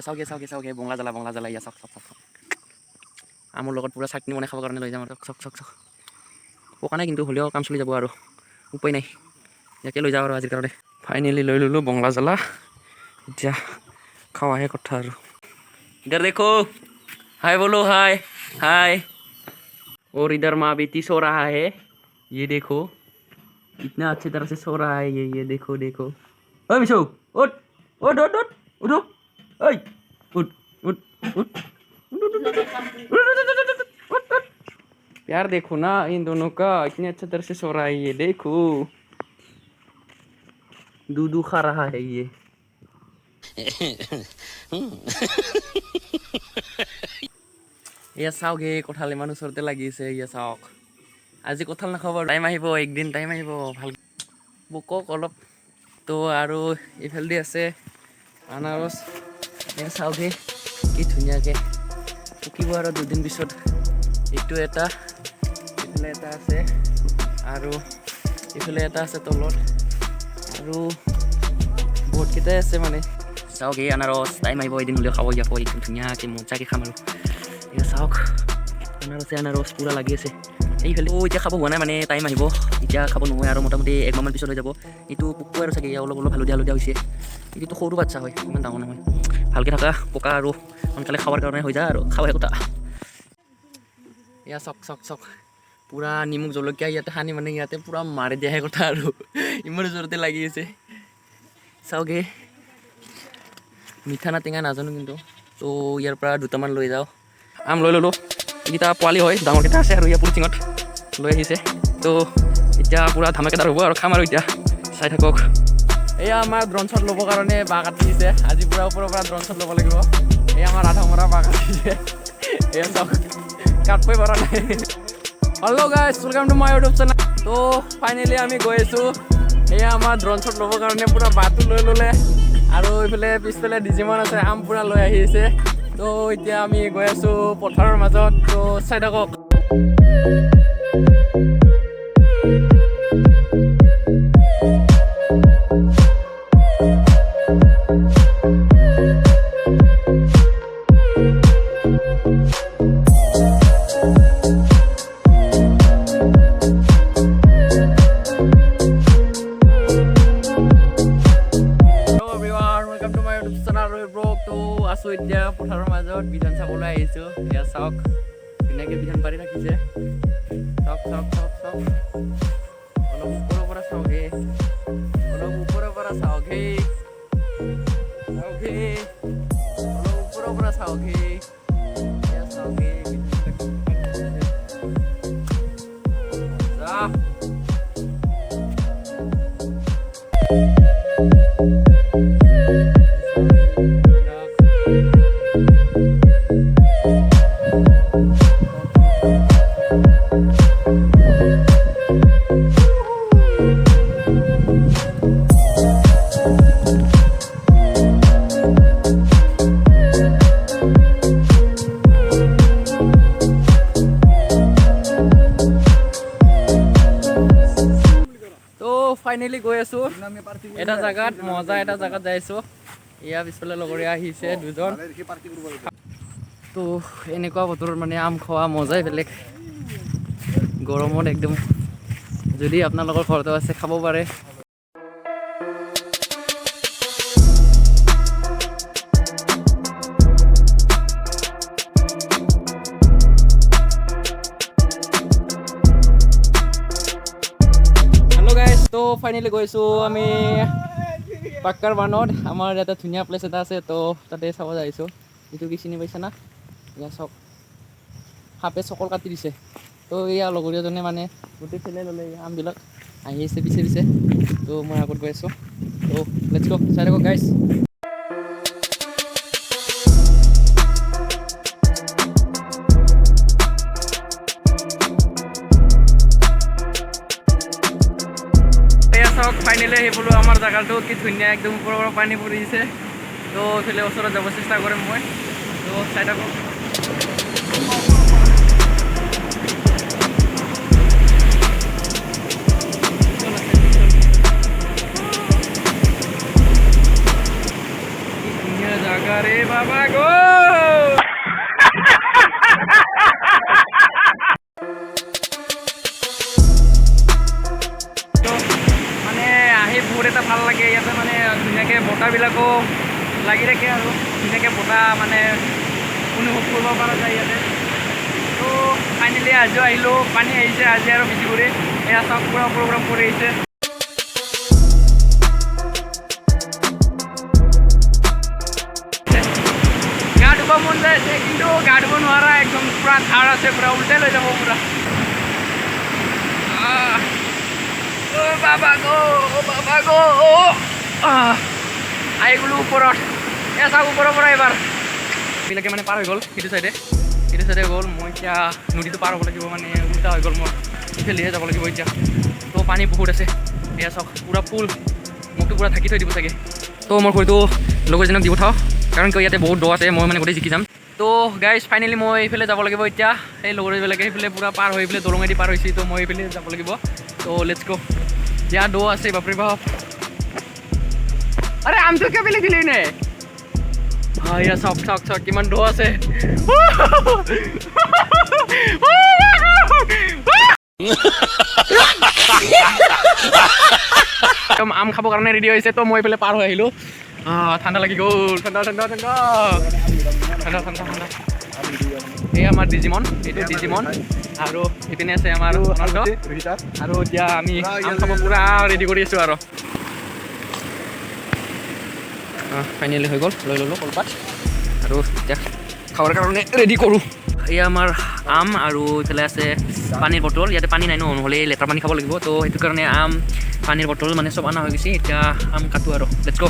চাওকে বঙলা জ্বালা ইয়া চাওক আমৰ লগত পুৰা চাটনি বনাই খাবৰ কাৰণে লৈ যাম আৰু চাওক পকা নাই কিন্তু হ'লেও কাম চলি যাব আৰু উপায় নাই ইয়াকে লৈ যাওঁ আৰু আজিৰ কাৰণে ফাইনেলি লৈ ল'লোঁ বঙলা জ্বালা এতিয়া খাৱাহে কথা আৰু इधर देखो हाय बोलो हाय और इधर माँ बेटी सो रहा है ये देखो कितना अच्छी तरह से सो रहा है ये देखो ओए मिशो उठ उठो ओए उठ यार देखो ना इन दोनों का इतने अच्छे तरह से सो रहा है ये देखो दूध खा रहा है ये এয়া চাওকহে কঁঠাল ইমান ওচৰতে লাগিছে এয়া চাওক আজি কঁঠাল নাখাব টাইম আহিব একদিন টাইম আহিব ভাল কক অলপ তো আৰু এইফালেদি আছে আনাৰস এয়া চাওকহে কি ধুনীয়াকৈ পকিব আৰু দুদিন পিছত এইটো এটা এইফালে এটা আছে আৰু এইফালে এটা আছে তলত আৰু বহুতকেইটাই আছে মানে চাওক এই আনাৰস টাইম আহিব এদিন হ'লেও খাব যাব একদম ধুনীয়াকৈ মজাকৈ খাম আৰু এয়া চাওক আনাৰস পূৰা লাগি আছে এইফালে এতিয়া খাব হোৱা নাই মানে টাইম আহিব এতিয়া খাব নহয় আৰু মোটামুটি একমাহমান পিছত হৈ যাব এইটো পোকো আৰু চাগে অলপ হালধীয়া হৈছে এইটো সৰু বাচ্চা হয় ইমান ডাঙৰ নহয় ভালকৈ থকা পকা আৰু সোনকালে খাবৰ কাৰণে হৈ যায় আৰু খাব একোটা এয়া চাওক পূৰা নিমখ জলকীয়া ইয়াতে সানি মানে ইয়াতে পূৰা মাৰি দিয়াহে কথা আৰু ইমান ওচৰতে লাগি আছে চাওকে মিঠা না টেঙা নাজানো কিন্তু তো ইয়াৰ পৰা দুটামান লৈ যাওঁ আম লৈ ল'লোঁ এইকেইটা পোৱালি হয় ডাঙৰকেইটা আছে আৰু ইয়াৰ পলিথিঙত লৈ আহিছে তো এতিয়া পূৰা ধামাকেদাৰ হ'ব আৰু খাম আৰু এতিয়া চাই থাকক এয়া আমাৰ ড্ৰোন শ্বট ল'বৰ কাৰণে বাঁহ কাটি দিছে আজি পূৰা ওপৰৰ পৰা ড্ৰোন শ্বট ল'ব লাগিব এয়া আমাৰ আধা মৰা বাঁহ কাটিছে এয়া চাওক কাটবই পৰা নাই hello' guys welcome to my YouTube channel তো ফাইনেলি আমি গৈ আছোঁ এয়া আমাৰ ড্ৰোন শ্বট ল'বৰ কাৰণে পূৰা বাঁহটো লৈ ল'লে আৰু এইফালে পিছফালে ডিজিমন আছে আম পূৰা লৈ আহিছে তো এতিয়া আমি গৈ আছোঁ পথাৰৰ মাজত তো চাই থাকক আছোঁ এতিয়া পথাৰৰ মাজত বিধান চাবলৈ আহিছোঁ এয়া চাওক ধুনীয়াকৈ বিধান পাৰি ৰাখিছে চাওক অলপ ওপৰৰ পৰা চাওকহে অলপ ওপৰৰ পৰা চাওকহে অলপ ওপৰৰ পৰা চাওকহে এয়া চাওকহে ফাইনেলি গৈ আছোঁ এটা জেগাত মজা এটা জেগাত যাই আছোঁ এয়া পিছফালে লগৰীয়া আহিছে দুজন তো এনেকুৱা বতৰত মানে আম খোৱা মজাই বেলেগ গৰমত একদম যদি আপোনালোকৰ ঘৰতো আছে খাব পাৰে তো ফাইনেলি গৈছোঁ আমি পাক্কাৰ বানত আমাৰ ইয়াতে ধুনীয়া প্লেচ এটা আছে তো তাতে চাব যাইছোঁ এইটো কি চিনি পাইছে না এয়া চাওক সাপে চকল কাটি দিছে তো এয়া লগৰীয়াজনে মানে গোটেই ফেলে ল'লে আমবিলাক আহি আছে পিছে তো মই আগত গৈ আছোঁ তো লেটছ গো চাই থাকক গাইজ ফাইনেলি আহি পালোঁ আমাৰ জেগাটো কি ধুনীয়া একদম ওপৰৰ পৰা পানী পৰিছে তো এইফালে ওচৰত যাব চেষ্টা কৰিম মই তো চাই থাকক কি ধুনীয়া জাগা ৰে বাবা ভাল লাগে ইয়াতে মানে ধুনীয়াকৈ বতাহবিলাকো লাগি থাকে আৰু ধুনীয়াকৈ বতাহ মানে অনুভৱ কৰিব পৰা যায় ইয়াতে। তো ফাইনেলি আজিও আহিলোঁ, পানী আহিছে আজি আৰু বেছি কৰি এয়া চাওক পূৰা প্ৰগ্ৰাম কৰি আহিছে। গা ধুব মন যায় আছে কিন্তু গা ধুব নোৱাৰা, একদম পূৰা ধাৰ আছে, পূৰা উল্টাই লৈ যাব পূৰা। বাবা গো আহি গ'লোঁ ওপৰত, এয়া চাওক ওপৰৰ পৰা এবাৰ বিলাকে মানে পাৰ হৈ গ'ল সেইটো চাইডে গ'ল। মই এতিয়া নদীটো পাৰ হ'ব লাগিব, মানে উল্টা হৈ গ'ল, মই ইফালেহে যাব লাগিব এতিয়া। তো পানী বহুত আছে, এয়া চাওক পূৰা ফুল, মোকতো পূৰা ঢাকি থৈ দিব চাগে। তো মই হয়তো লগৰজনক দি পঠাওঁ, কাৰণ কিয় ইয়াতে বহুত দ আছে, মই মানে গোটেই জিকি যাম। তো গাইজ ফাইনেলি মই এইফালে যাব লাগিব এতিয়া। সেই লগৰবিলাকে সেইফালে পূৰা পাৰ হৈ এইফালে দলঙেদি পাৰ হৈছে, তো মই এইফালে যাব লাগিব। তো লেটছ গো। দিয়া দ আছে বাপৰে বাপ। আৰে আমটো কিয় পেলাই দিলি নে? ইয়া চাওক চাওক চাওক কিমান দ আছে। আম খাবৰ কাৰণে ৰেডি হৈছে, তো মই এইফালে পাৰ হৈ আহিলোঁ। ঠাণ্ডা লাগি গ'ল, ঠাণ্ডা ঠাণ্ডা ঠাণ্ডা ঠাণ্ডা ঠাণ্ডা ঠাণ্ডা। এই আমাৰ ডিজিমন, এইটো ডিজিমন, আৰু সেইপিনে আছে আমাৰ অনন্ত। আৰু এতিয়া আমি আম খাব পূৰা ৰেডি কৰি আছোঁ আৰু ফাইনেলি হৈ গ'ল, লৈ ল'লোঁ কলপাত আৰু এতিয়া খাবৰ কাৰণে ৰেডি কৰোঁ। এয়া আমাৰ আম আৰু এইফালে আছে পানীৰ বটল। ইয়াতে পানী নাই ন, নহ'লে লেতেৰা পানী খাব লাগিব, তো সেইটো কাৰণে আম পানীৰ বটল মানে চব অনা হৈ গৈছে। এতিয়া আম কাটো আৰু লেটছ গো।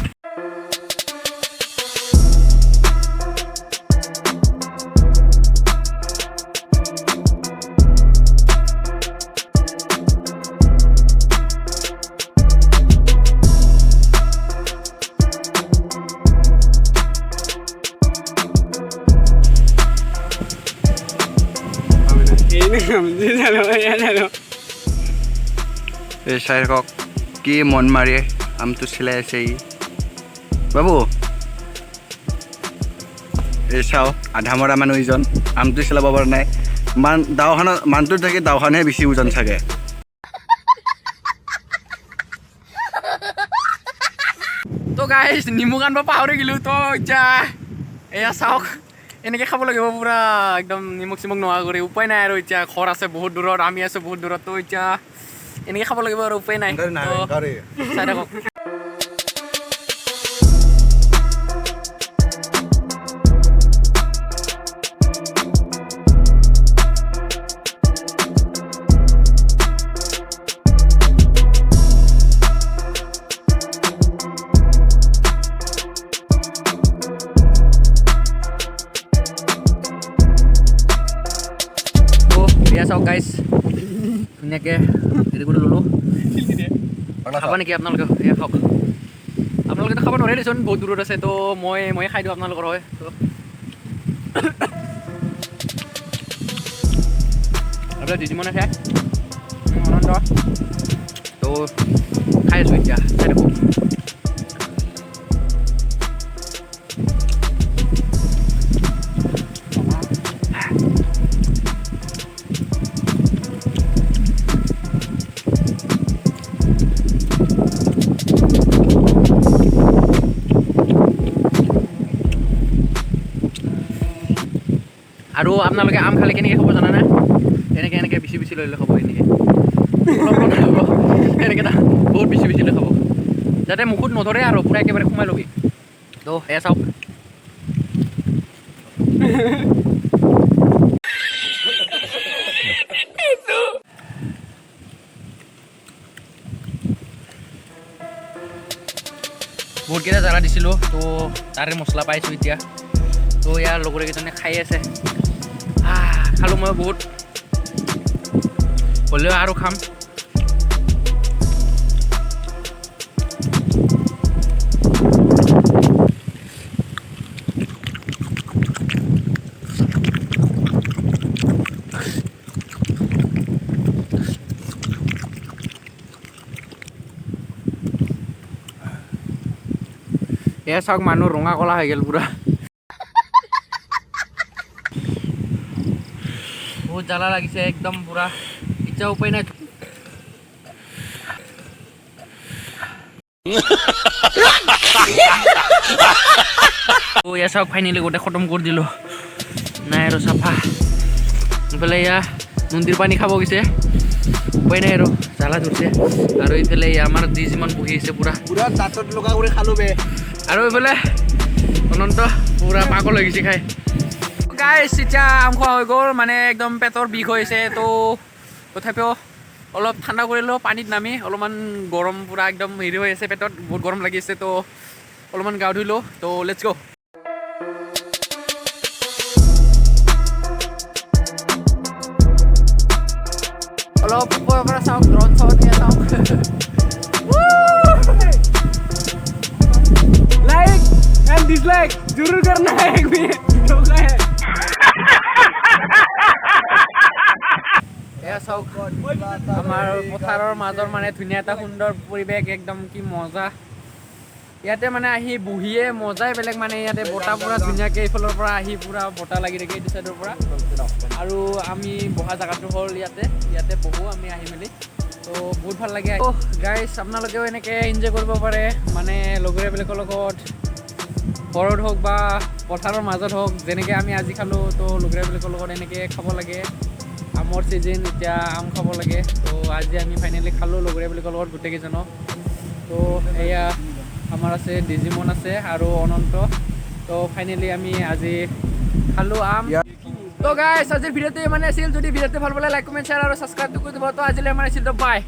এই চাই থাকক কি মন মাৰি আমটো চিলাই আছে ই বাবু। এই চাওক আধা মৰা মানুহ ইজন আমটো চিলাব পৰা নাই। দাওখানত মানুহটোত থাকি দাওখানহে বেছি ওজন চাগে। তো গাইজ নিমখ আনিব পাহৰি গ'লোঁ, তো এতিয়া এয়া চাওক এনেকৈ খাব লাগিব পূৰা একদম নিমখ চিমখ নোহোৱা কৰি। উপায় নাই আৰু এতিয়া ঘৰ আছে বহুত দূৰত, আমি আছোঁ বহুত দূৰত, তো এতিয়া এনেকৈ খাব লাগিব আৰু উপায় নাই। চাই থাকক। এয়া চাওক গাইজ ধুনীয়াকৈ হেৰি কৰি ল'লোঁ। খাব নেকি আপোনালোকে? এয়া খাওক। আপোনালোকেতো খাব নোৱাৰে দেচোন, বহুত দূৰত আছে, তো মই খাই দিওঁ আপোনালোকৰ হয়। তো আপোনাৰ ডিজিমন আছে আনন্দ, তো খাই আছোঁ এতিয়া চাই থাকক। আৰু আপোনালোকে আম খালে কেনেকৈ খাব জানানে? এনেকৈ বেছি বেছি লৈ খাব, এনেকৈ খাব, এনেকৈ বহুত বেছি বেছি লৈ খাব, যাতে মুখত নধৰে আৰু পূৰা একেবাৰে সোমাই ল'বি। তো এয়া চাওক। বহুতকেইটা জাৰা দিছিলোঁ, তো তাৰে মছলা পাইছোঁ এতিয়া। তো ইয়াৰ লগৰকেইজনে খাই আছে। খালোঁ মই বহুত, হ'লেও আৰু খাম। এয়া চাওক মানুহ ৰঙা কলা হৈ গ'ল পূৰা। বহুত জ্বালা লাগিছে একদম পূৰা, এতিয়া উপায় নাই। এয়া চাওক ফাইনেলি গোটেই খতম কৰি দিলোঁ নাই আৰু চাফা এইফালে এয়া নদীৰ পানী খাব গৈছে উপায় নাই আৰু জ্বালা ধৰিছে আৰু এইফালে আমাৰ যি যিমান বহি আছে পুৰা দাঁতত লগা কৰি খালো বে আৰু এইফালে অনন্ত পুৰা পাগল হৈ গৈছে খাই গাইছ এতিয়া আম খোৱা হৈ গ'ল মানে একদম পেটৰ বিষ হৈছে তো তথাপিও অলপ ঠাণ্ডা কৰিলোঁ পানীত নামি অলপমান গৰম পুৰা একদম হেৰি হৈ আছে পেটত বহুত গৰম লাগি আছে তো অলপমান গা ধুলোঁ তো লেটছ গ' অলপ ওপৰৰ পৰা চাওক ড্ৰোন শ্বট এয়া চাওক लाइक एंड डिसलाइक जरूर करना है एक भी धोखा है এয়া চাওক আমাৰ পথাৰৰ মাজৰ মানে ধুনীয়া এটা সুন্দৰ পৰিৱেশ একদম কি মজা ইয়াতে মানে আহি বহিয়ে মজাই বেলেগ মানে ইয়াতে বতাহ পুৰা ধুনীয়াকৈ এইফালৰ পৰা আহি পুৰা বতাহ লাগি থাকে এইটো চাইডৰ পৰা আৰু আমি বহা জেগাটো হ'ল ইয়াতে বহো আমি আহি মেলি তো বহুত ভাল লাগে গাইছ আপোনালোকেও এনেকৈ এনজয় কৰিব পাৰে মানে লগৰীয়াবিলাকৰ লগত ঘৰত হওক বা পথাৰৰ মাজত হওক যেনেকৈ আমি আজি খালোঁ তো লগৰীয়াবিলাকৰ লগত এনেকৈ খাব লাগে আমৰ ছিজন এতিয়া আম খাব লাগে তো আজি আমি ফাইনেলি খালোঁ লগৰীয়াবিলাকৰ লগত গোটেইকেইজনক তো এয়া আমাৰ আছে ডিজিমন আছে আৰু অনন্ত তো ফাইনেলি আমি আজি খালোঁ আম তো গাইছ আজিৰ ভিডিঅ'টো ইমানে আছিল যদি ভিডিঅ'টো ভাল পালে লাইক কমেণ্ট শ্বেয়াৰ আৰু ছাবস্ক্ৰাইবটো কৰি দিব তো আজিলৈ ইমান আছিল তো বাই